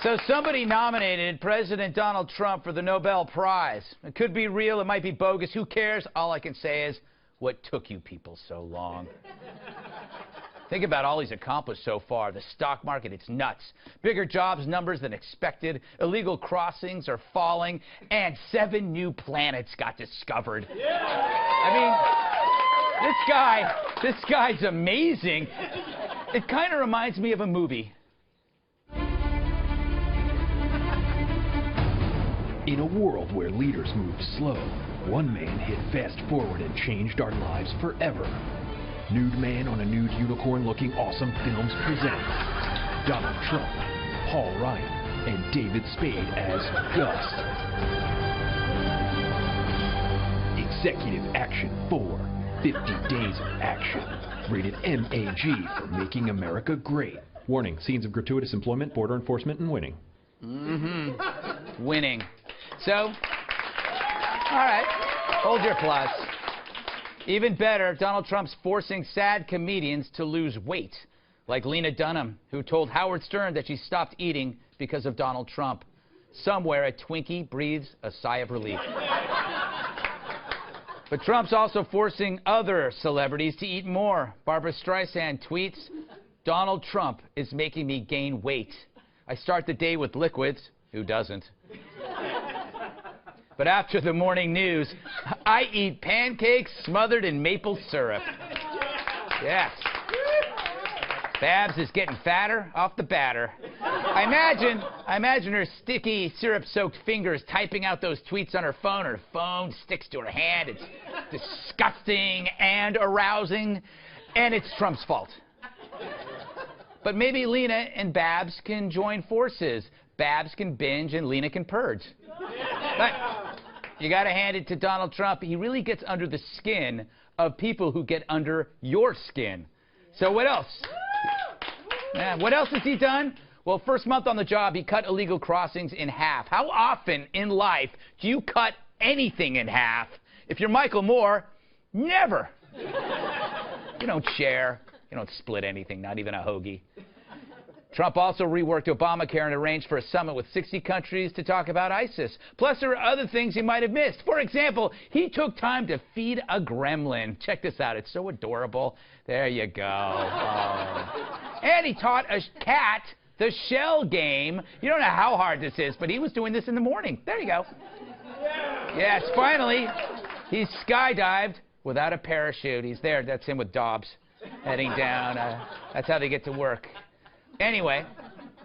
So somebody nominated President Donald Trump for the Nobel Prize. It could be real, it might be bogus, who cares? All I can say is, what took you people so long? Think about all he's accomplished so far. The stock market, it's nuts. Bigger jobs numbers than expected. Illegal crossings are falling. And 7 new planets got discovered. Yeah! I mean, this guy's amazing. It kind of reminds me of a movie. In a world where leaders moved slow, one man hit fast forward and changed our lives forever. Nude Man on a Nude Unicorn Looking Awesome Films present Donald Trump, Paul Ryan, and David Spade as Gus. Executive Action 4, 50 Days of Action. Rated MAG for Making America Great. Warning, scenes of gratuitous employment, border enforcement, and winning. Winning. So, all right, hold your applause. Even better, Donald Trump's forcing sad comedians to lose weight, like Lena Dunham, who told Howard Stern that she stopped eating because of Donald Trump. Somewhere, a Twinkie breathes a sigh of relief. But Trump's also forcing other celebrities to eat more. Barbra Streisand tweets, Donald Trump is making me gain weight. I start the day with liquids. Who doesn't? But after the morning news, I eat pancakes smothered in maple syrup. Yes. Babs is getting fatter off the batter. I imagine her sticky, syrup-soaked fingers typing out those tweets on her phone. Her phone sticks to her hand. It's disgusting and arousing, and it's Trump's fault. But maybe Lena and Babs can join forces. Babs can binge and Lena can purge. But you got to hand it to Donald Trump. He really gets under the skin of people who get under your skin. So what else? What else has he done? Well, first month on the job, he cut illegal crossings in half. How often in life do you cut anything in half? If you're Michael Moore, never. You don't share. You don't split anything, not even a hoagie. Trump also reworked Obamacare and arranged for a summit with 60 countries to talk about ISIS. Plus, there are other things he might have missed. For example, he took time to feed a gremlin. Check this out. It's so adorable. There you go. Oh. And he taught a cat the shell game. You don't know how hard this is, but he was doing this in the morning. There you go. Yes, finally, he skydived without a parachute. He's there. That's him with Dobbs heading down. That's how they get to work. Anyway,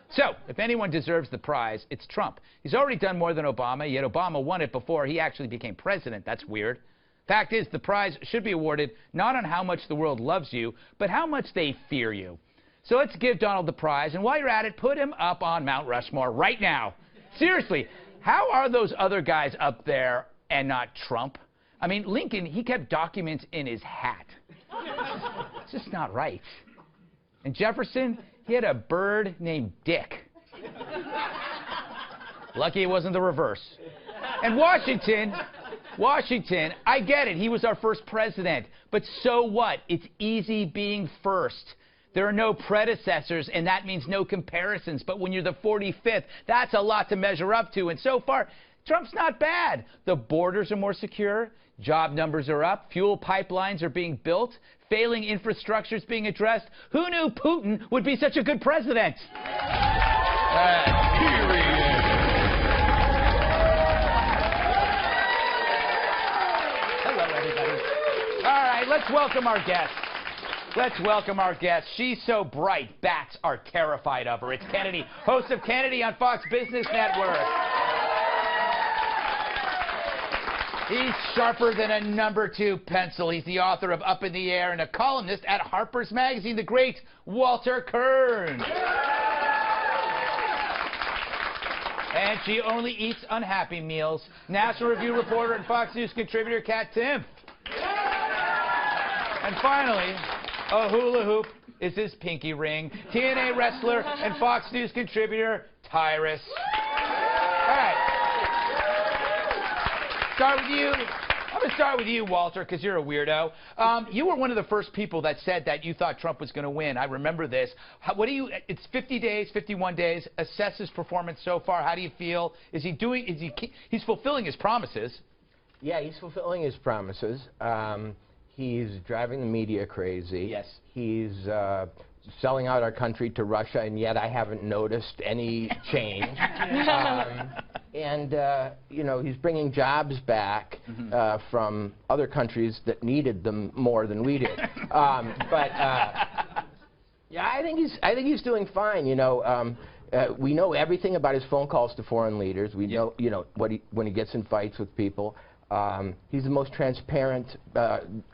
so if anyone deserves the prize, it's Trump. He's already done more than Obama, yet Obama won it before he actually became president. That's weird. Fact is, the prize should be awarded not on how much the world loves you, but how much they fear you. So let's give Donald the prize, and while you're at it, put him up on Mount Rushmore right now. Seriously, how are those other guys up there and not Trump? I mean, Lincoln, he kept documents in his hat. It's just not right. And Jefferson, he had a bird named Dick. Lucky it wasn't the reverse. And Washington, I get it. He was our first president. But so what? It's easy being first. There are no predecessors, and that means no comparisons. But when you're the 45th, that's a lot to measure up to. And so far, Trump's not bad. The borders are more secure. Job numbers are up. Fuel pipelines are being built. Failing infrastructure is being addressed. Who knew Putin would be such a good president? Period. Hello, everybody. All right, let's welcome our guest. Let's welcome our guest. She's so bright, bats are terrified of her. It's Kennedy, host of Kennedy on Fox Business Network. He's sharper than a #2 pencil. He's the author of Up in the Air and a columnist at Harper's Magazine, the great Walter Kern. And she only eats unhappy meals. National Review reporter and Fox News contributor Kat Timpf. And finally, a hula hoop is his pinky ring. TNA wrestler and Fox News contributor Tyrus. All right. Start with you. I'm going to start with you, Walter, because you're a weirdo. You were one of the first people that said that you thought Trump was going to win. I remember this. What do you? It's 50 days, 51 days. Assess his performance so far. How do you feel? Is he doing? He's fulfilling his promises? Yeah, he's fulfilling his promises. He's driving the media crazy. Yes. He's selling out our country to Russia, and yet I haven't noticed any change. You know, he's bringing jobs back from other countries that needed them more than we did. Yeah, I think he's doing fine. You know, we know everything about his phone calls to foreign leaders. We know, you know, when he gets in fights with people. He's the most transparent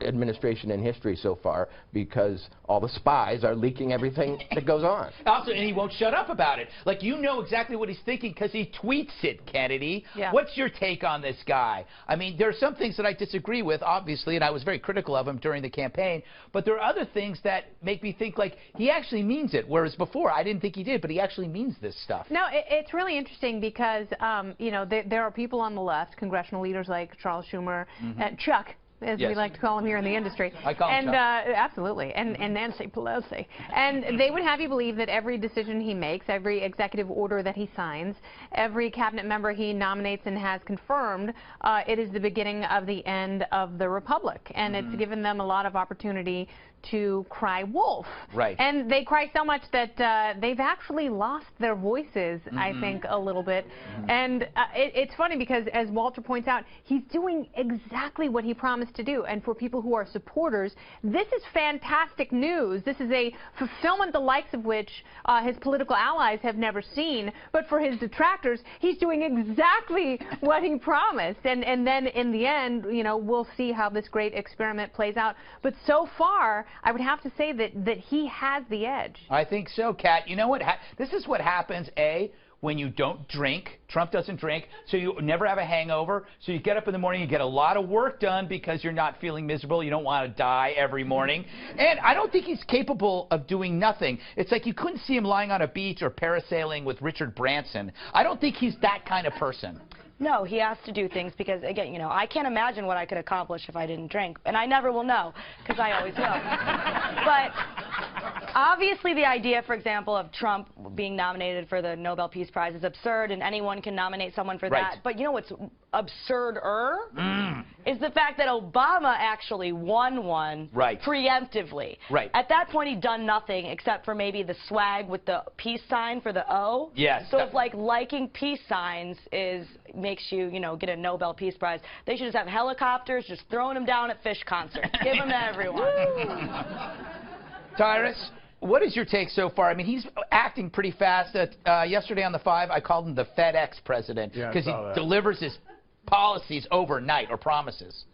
administration in history so far because all the spies are leaking everything that goes on. Also, and he won't shut up about it. Like, you know exactly what he's thinking because he tweets it, Kennedy. Yeah. What's your take on this guy? I mean, there are some things that I disagree with, obviously, and I was very critical of him during the campaign, but there are other things that make me think, like, he actually means it, whereas before I didn't think he did, but he actually means this stuff. No, it's really interesting because, you know, there are people on the left, congressional leaders like Charles Schumer, Chuck, as we like to call him here in the industry. I call him Chuck. Absolutely, and Nancy Pelosi. And they would have you believe that every decision he makes, every executive order that he signs, every cabinet member he nominates and has confirmed, it is the beginning of the end of the republic. And it's given them a lot of opportunity to cry wolf. Right. And they cry so much that they've actually lost their voices, I think, a little bit. And it's funny because, as Walter points out, he's doing exactly what he promised to do. And for people who are supporters, this is fantastic news. This is a fulfillment the likes of which his political allies have never seen. But for his detractors, he's doing exactly what he promised. And then in the end, you know, we'll see how this great experiment plays out. But so far, I would have to say that he has the edge. I think so, Kat. You know what? This is what happens, when you don't drink. Trump doesn't drink, so you never have a hangover. So you get up in the morning, you get a lot of work done because you're not feeling miserable. You don't want to die every morning. And I don't think he's capable of doing nothing. It's like you couldn't see him lying on a beach or parasailing with Richard Branson. I don't think he's that kind of person. No, he has to do things because, again, you know, I can't imagine what I could accomplish if I didn't drink. And I never will know because I always will. But obviously the idea, for example, of Trump being nominated for the Nobel Peace Prize is absurd, and anyone can nominate someone for that. But you know what's absurder is the fact that Obama actually won one preemptively. At that point, he'd done nothing except for maybe the swag with the peace sign for the O. Yes. So if, like, liking peace signs makes you, you know, get a Nobel Peace Prize, they should just have helicopters just throwing them down at Fish concerts. Give them to everyone. Tyrus, what is your take so far? I mean, he's acting pretty fast. Yesterday on the 5, I called him the FedEx president because he delivers his policies overnight, or promises.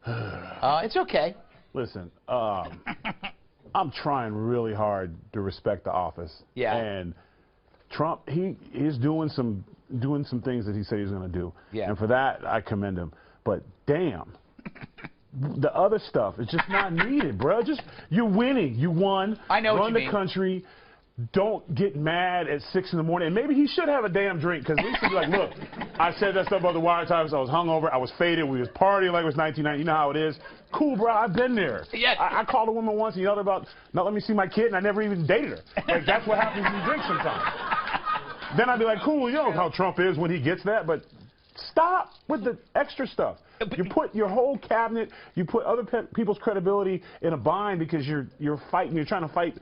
It's okay. Listen, I'm trying really hard to respect the office. Yeah. And Trump, he's doing some things that he said he's going to do. Yeah. And for that, I commend him. But damn, the other stuff is just not needed, bro. Just, you're winning. You won. I know what you mean. Run the country. Don't get mad at 6 in the morning. And maybe he should have a damn drink, because at least he'd be like, look, I said that stuff about the wire times. I was hungover. I was faded. We was partying like it was 1990. You know how it is. Cool, bro. I've been there. Yeah. I called a woman once and yelled about not letting me see my kid, and I never even dated her. Like, that's what happens when you drink sometimes. Then I'd be like, cool, you know how Trump is when he gets that, but stop with the extra stuff. You put your whole cabinet, you put other people's credibility in a bind because you're fighting, you're trying to fight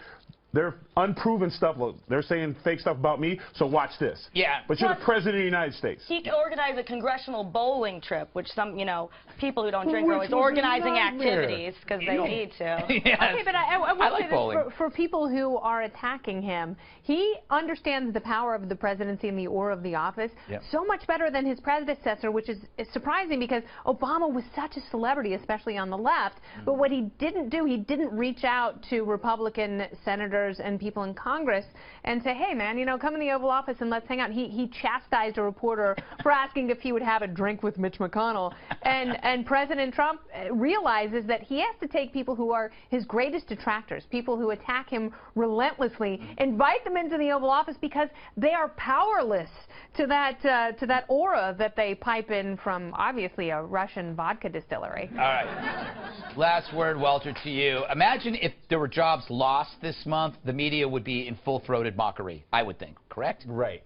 their unproven stuff. Look, they're saying fake stuff about me, so watch this. Yeah. But you're the president of the United States. He could organize a congressional bowling trip, which some, you know, people who don't drink are always organizing activities because they need to. Yes. Okay, but I will like say bowling. this, for people who are attacking him, he understands the power of the presidency and the aura of the office so much better than his predecessor, which is surprising because Obama was such a celebrity, especially on the left. But what he didn't do, he didn't reach out to Republican senators senators and people in Congress and say, hey, man, you know, come in the Oval Office and let's hang out. He chastised a reporter for asking if he would have a drink with Mitch McConnell. And President Trump realizes that he has to take people who are his greatest detractors, people who attack him relentlessly, invite them into the Oval Office because they are powerless to that aura that they pipe in from, obviously, a Russian vodka distillery. All right. Last word, Walter, to you. Imagine if there were jobs lost this month, the media would be in full-throated mockery, I would think, correct? Right.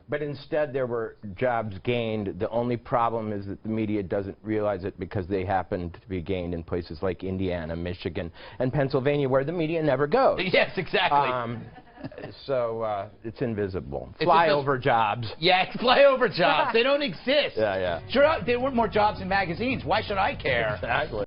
But instead, there were jobs gained. The only problem is that the media doesn't realize it because they happen to be gained in places like Indiana, Michigan, and Pennsylvania, where the media never goes. Yes, exactly. So it's invisible. It's Flyover jobs. Yeah, flyover jobs. They don't exist. Yeah, yeah. Sure, there weren't more jobs in magazines. Why should I care? Exactly.